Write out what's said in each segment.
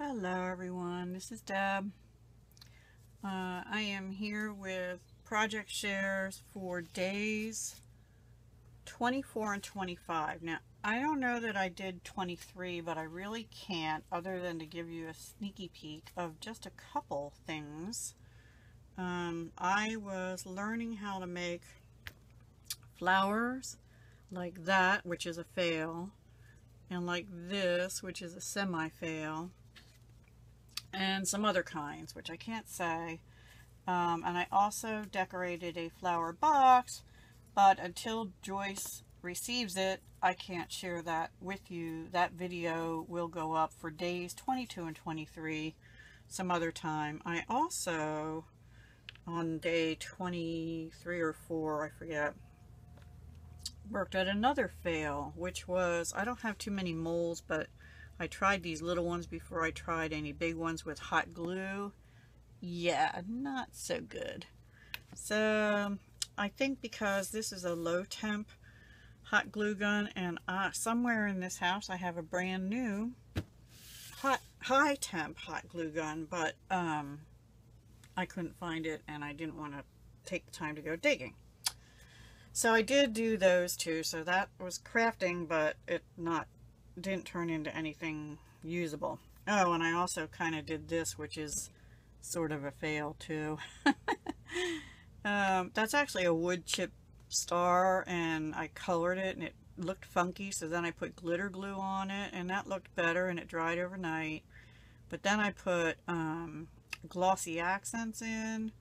Hello everyone, this is Deb. I am here with project shares for days 24 and 25. Now, I don't know that I did 23, but I really can't other than to give you a sneaky peek of just a couple things. I was learning how to make flowers like that, which is a fail, and like this, which is a semi-fail, and some other kinds, which I can't say. And I also decorated a flower box, but until Joyce receives it, I can't share that with you. That video will go up for days 22 and 23 some other time. I also, on day 23 or 4, I forget, worked at another fail, which was, I don't have too many molds, but I tried these little ones before I tried any big ones with hot glue. Yeah, not so good. So I think because this is a low temp hot glue gun, and somewhere in this house I have a brand new high temp hot glue gun, but I couldn't find it and I didn't want to take the time to go digging. So I did do those two, so that was crafting, but it didn't turn into anything usable. Oh, and I also kind of did this, which is sort of a fail too. That's actually a wood chip star, and I colored it and it looked funky, so then I put glitter glue on it and that looked better and it dried overnight. But then I put glossy accents in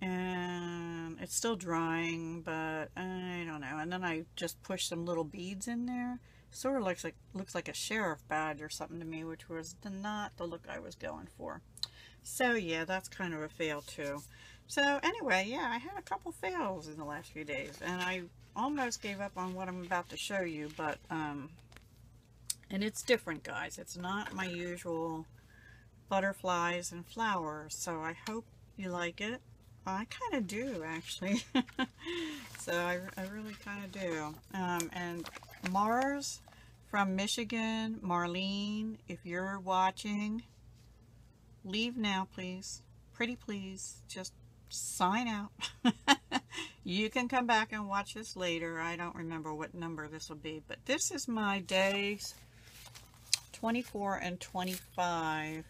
and it's still drying, but I don't know. And then I just pushed some little beads in there. Sort of looks like a sheriff badge or something to me, which was not the look I was going for. So yeah, that's kind of a fail too. So anyway, yeah, I had a couple fails in the last few days, and I almost gave up on what I'm about to show you, but and it's different, guys. It's not my usual butterflies and flowers, so I hope you like it. I kind of do, actually. So I really kind of do. And Mars from Michigan, Marlene, if you're watching, leave now, please. Pretty please. Just sign out. You can come back and watch this later. I don't remember what number this will be, but this is my days 24 and 25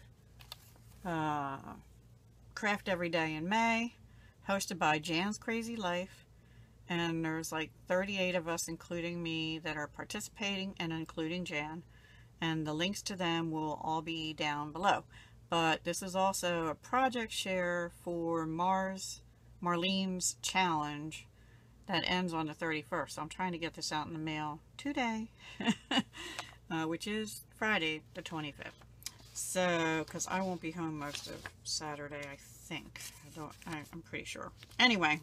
craft every day in May, hosted by JansCrazyLife. And there's like 38 of us, including me, that are participating, and including Jan. And the links to them will all be down below. But this is also a project share for Marlene's challenge that ends on the 31st. So I'm trying to get this out in the mail today, which is Friday the 25th. So, because I won't be home most of Saturday, I think. I'm pretty sure. Anyway.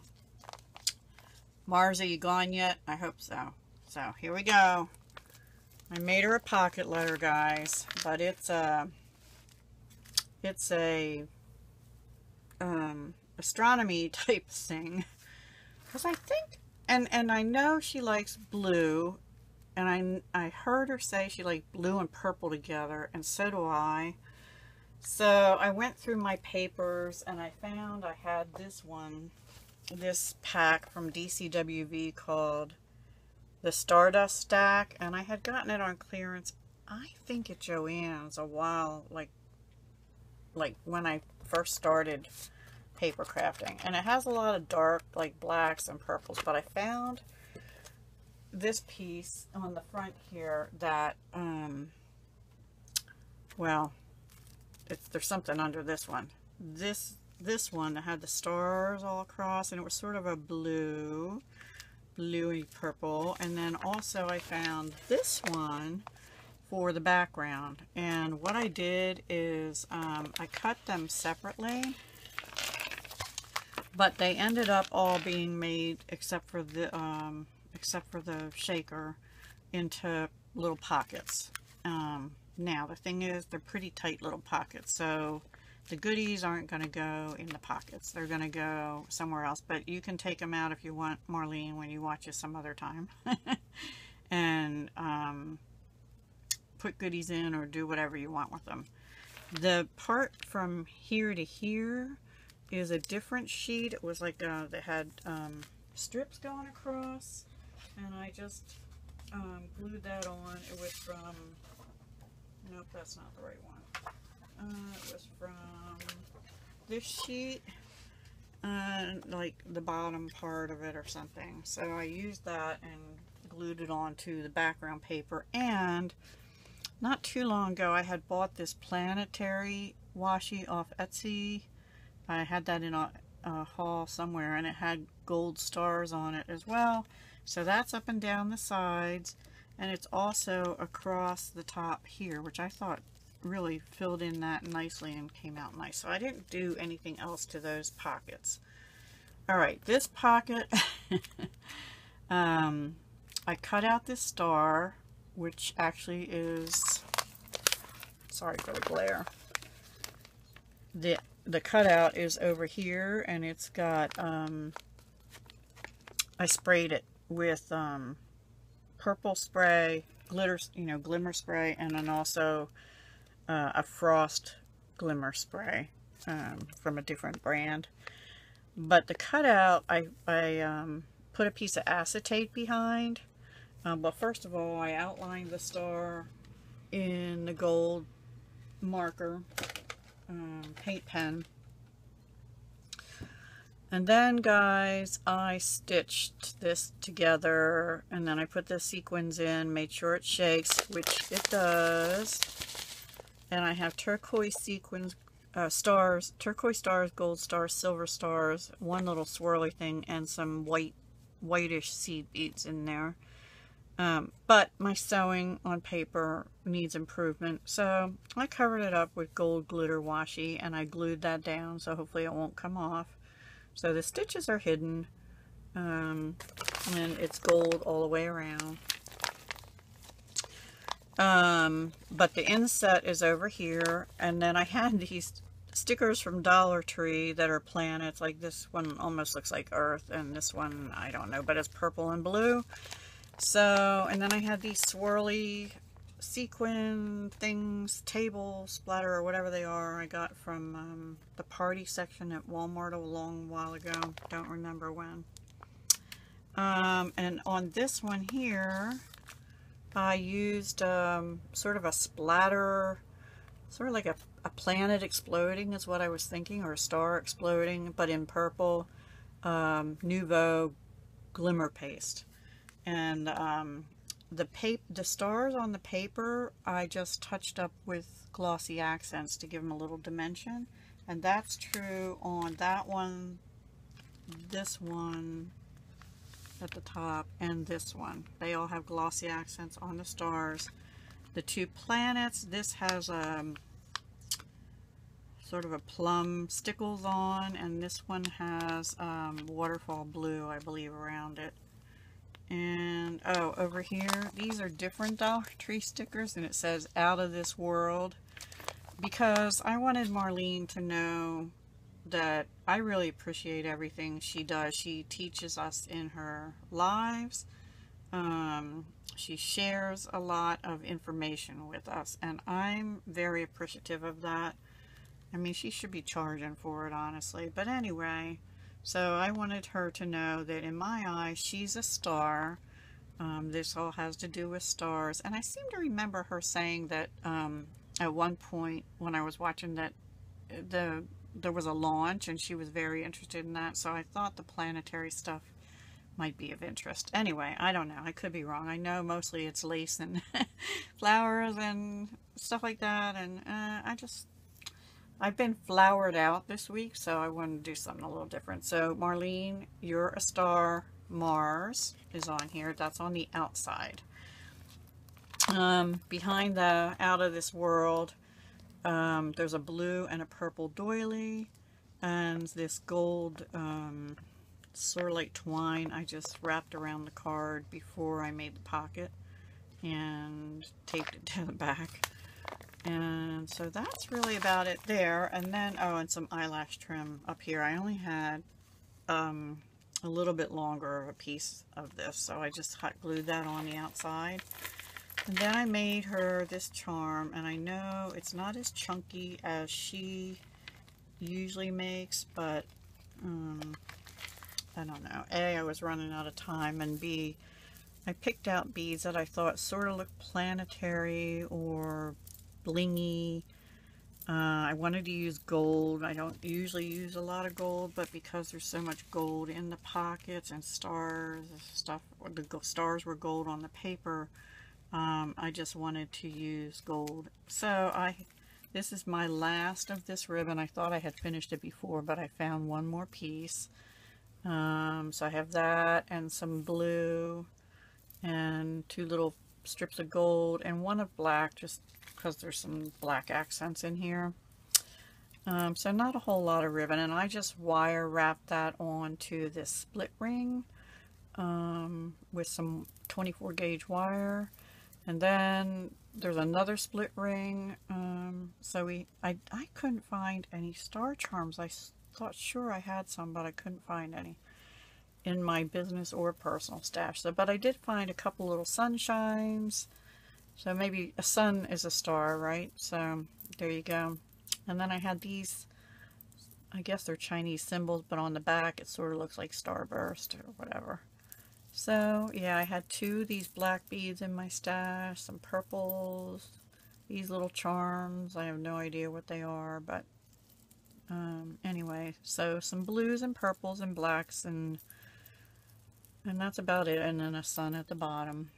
Mars, are you gone yet? I hope so. So, here we go. I made her a pocket letter, guys, but it's a astronomy type thing. Because I think, and I know she likes blue, and I heard her say she liked blue and purple together, and so do I. So, I went through my papers, and I found I had this pack from DCWV called the Stardust Stack, and I had gotten it on clearance, I think at Joann's a while, like when I first started paper crafting, and it has a lot of dark, like blacks and purples, but I found this piece on the front here that well, there's something under this one. This one that had the stars all across, and it was sort of a bluey purple. And then also I found this one for the background, and what I did is I cut them separately, but they ended up all being made except for the shaker into little pockets. Now the thing is, they're pretty tight little pockets, so the goodies aren't going to go in the pockets. They're going to go somewhere else. But you can take them out if you want, Marlene, when you watch us some other time. And put goodies in or do whatever you want with them. The part from here to here is a different sheet. It was like they had strips going across, and I just glued that on. It was from, nope, that's not the right one. It was from this sheet, like the bottom part of it or something. So I used that and glued it onto the background paper. And not too long ago I had bought this planetary washi off Etsy. I had that in a haul somewhere, and it had gold stars on it as well. So that's up and down the sides, and it's also across the top here, which I thought really filled in that nicely and came out nice. So I didn't do anything else to those pockets. All right, this pocket, I cut out this star, which actually is, sorry for the glare, the cutout is over here, and it's got, I sprayed it with purple spray, glitter, glimmer spray, and then also a frost glimmer spray from a different brand. But the cutout, I put a piece of acetate behind. But first of all, I outlined the star in the gold marker paint pen. And then, guys, I stitched this together, and then I put the sequins in, made sure it shakes, which it does. And I have turquoise sequins, stars, turquoise stars, gold stars, silver stars, one little swirly thing, and some whitish seed beads in there. But my sewing on paper needs improvement, so I covered it up with gold glitter washi, and I glued that down, so hopefully it won't come off. So the stitches are hidden, and it's gold all the way around. But the inset is over here, and then I had these stickers from Dollar Tree that are planets. Like this one almost looks like Earth, and this one, I don't know, but it's purple and blue. So, and then I had these swirly sequin things, table splatter or whatever they are, I got from the party section at Walmart a long while ago. Don't remember when. And on this one here, I used sort of a splatter, sort of like a planet exploding is what I was thinking, or a star exploding, but in purple, Nouveau glimmer paste. And the stars on the paper, I just touched up with glossy accents to give them a little dimension. And that's true on that one, this one at the top, and this one. They all have glossy accents on the stars. The two planets, this has sort of a plum stickles on, and this one has waterfall blue, I believe, around it. And oh, over here, these are different Dollar Tree stickers, and it says out of this world, because I wanted Marlene to know that I really appreciate everything she does. She teaches us in her lives. She shares a lot of information with us, and I'm very appreciative of that. I mean, she should be charging for it, honestly. But anyway, so I wanted her to know that in my eyes, she's a star. This all has to do with stars. And I seem to remember her saying that at one point when I was watching that there was a launch, and she was very interested in that. So I thought the planetary stuff might be of interest. Anyway, I don't know. I could be wrong. I know mostly it's lace and flowers and stuff like that. And I've been flowered out this week, so I wanted to do something a little different. So Marlene, you're a star. Mars is on here. That's on the outside. Behind the out of this world, there's a blue and a purple doily, and this gold sort of like twine I just wrapped around the card before I made the pocket and taped it to the back. And so that's really about it there. And then, oh, and some eyelash trim up here. I only had a little bit longer of a piece of this, so I just hot glued that on the outside. And then I made her this charm, and I know it's not as chunky as she usually makes, but I don't know. A, I was running out of time, and B, I picked out beads that I thought sort of looked planetary or blingy. I wanted to use gold. I don't usually use a lot of gold, but because there's so much gold in the pockets and stars and stuff, the stars were gold on the paper, I just wanted to use gold. So this is my last of this ribbon. I thought I had finished it before, but I found one more piece. So I have that and some blue and 2 little strips of gold and one of black, just because there's some black accents in here. So not a whole lot of ribbon, and I just wire wrapped that onto this split ring with some 24 gauge wire, and then there's another split ring. So I couldn't find any star charms. I thought sure I had some, but I couldn't find any in my business or personal stash. So, but I did find a couple little sunshines. So maybe a sun is a star, right? So there you go. And then I had these, I guess they're Chinese symbols, but on the back it sort of looks like starburst or whatever. So yeah, I had 2 of these black beads in my stash, some purples, these little charms. I have no idea what they are, but anyway, so some blues and purples and blacks, and that's about it, and then a sun at the bottom.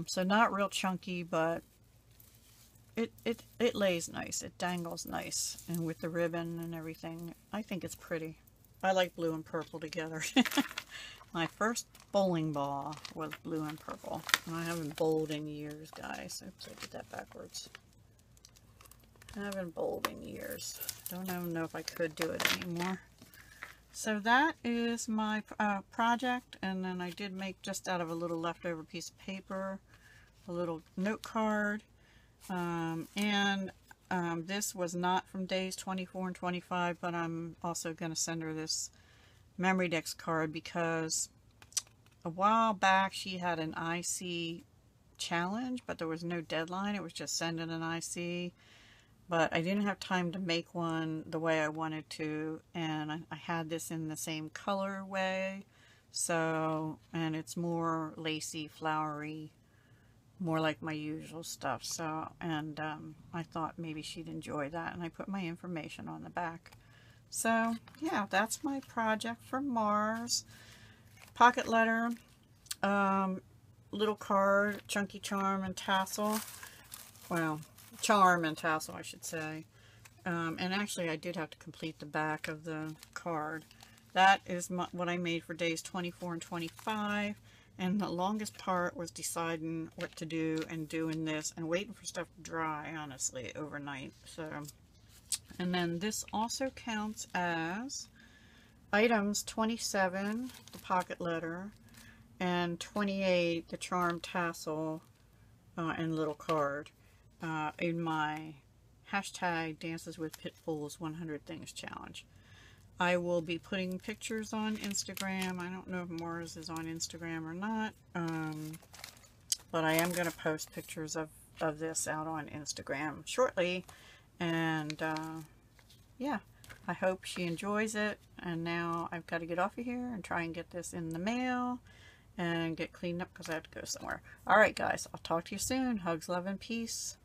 So not real chunky, but it lays nice, it dangles nice, and with the ribbon and everything, I think it's pretty. I like blue and purple together. My first bowling ball was blue and purple, and I haven't bowled in years, guys. Oops, I did that backwards. I haven't bowled in years. Don't even know if I could do it anymore. So that is my project, and then I did make, just out of a little leftover piece of paper, a little note card, and this was not from days 24 and 25, but I'm also going to send her this memory dex card because a while back she had an IC challenge, but there was no deadline. It was just send in an IC. But I didn't have time to make one the way I wanted to, and I had this in the same color way, so, and it's more lacy, flowery, more like my usual stuff. So, and I thought maybe she'd enjoy that, and I put my information on the back. So yeah, that's my project for Mars. Pocket letter, little card, chunky charm and tassel. Well, charm and tassel, I should say. And actually I did have to complete the back of the card. That is what I made for days 24 and 25, and the longest part was deciding what to do and doing this and waiting for stuff to dry, honestly, overnight. So, and then this also counts as items 27, the pocket letter, and 28, the charm tassel and little card. In my hashtag Dances with Pitbulls 100 Things Challenge. I will be putting pictures on Instagram. I don't know if Mars is on Instagram or not, but I am going to post pictures of this out on Instagram shortly, and yeah, I hope she enjoys it. And now I've got to get off of here and try and get this in the mail and get cleaned up because I have to go somewhere. Alright guys, I'll talk to you soon. Hugs, love, and peace.